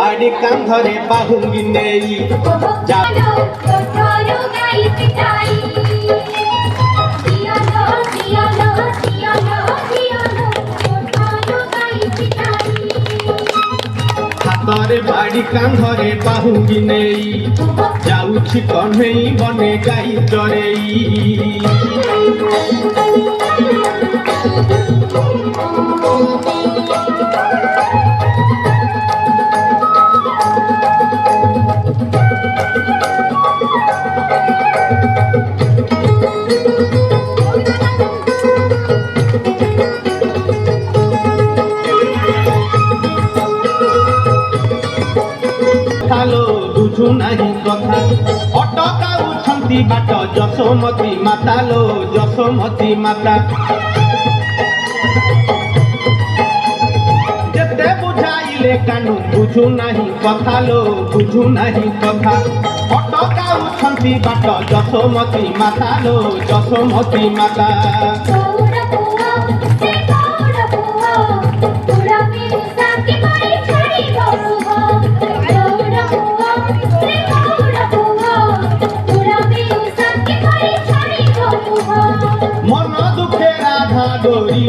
बाड़ी कांधरे बाहुंगी नेई हातरे बाड़ी कांधरे बाहुंगी नेई जाउछि कन्हई बने गाई चरेई बुझु नहीं कथा अटकाउछंती बाट जसोमती माता लो जसोमती माता जेते बुझाइले कानु बुझु नहीं कथा लो बुझु नहीं कथा अटकाउछंती बाट जसोमती माता लो जसोमती माता मन दुखे राधा डोरी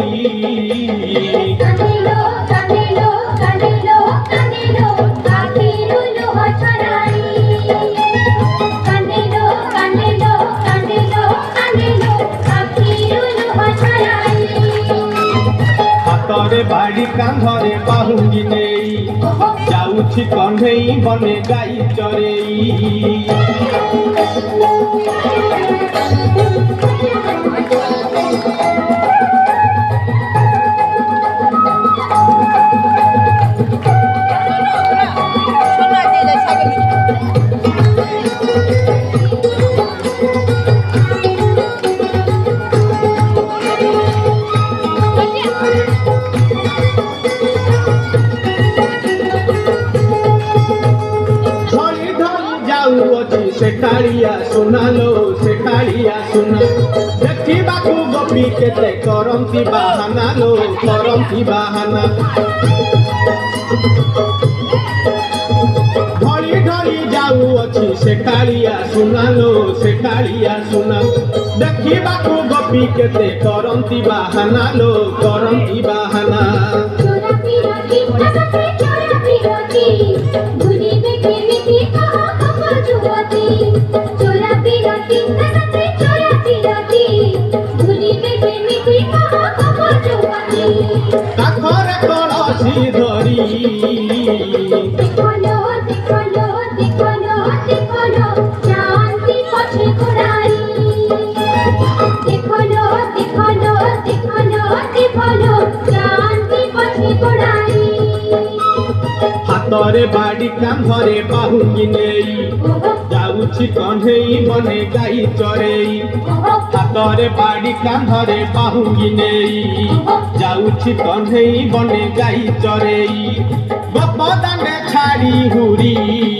हातरे बाड़ी कांधरे बाहुंगी नेई जाउछि कन्हई बने गाई चरेई से कालिया सुनालो से कालिया सुना देखा गोपी केते करंती बाहाना लो करंती बाहाना ढली ढली जाऊ अच्छी से कालिया सुनालो से कालिया सुना देखा गोपी केते करंती बाहाना लो करंती बाहाना काखरे कलसी धरी हातरे बाड़ी कांधरे बाहुंगी नेई जाउछि कन्हई बने गाई चरेई हातरे बाड़ी कांधरे बाहुंगी नेई जाउछि कन्हई बने गाई चरेई गोपदाने छाड़ी हुरी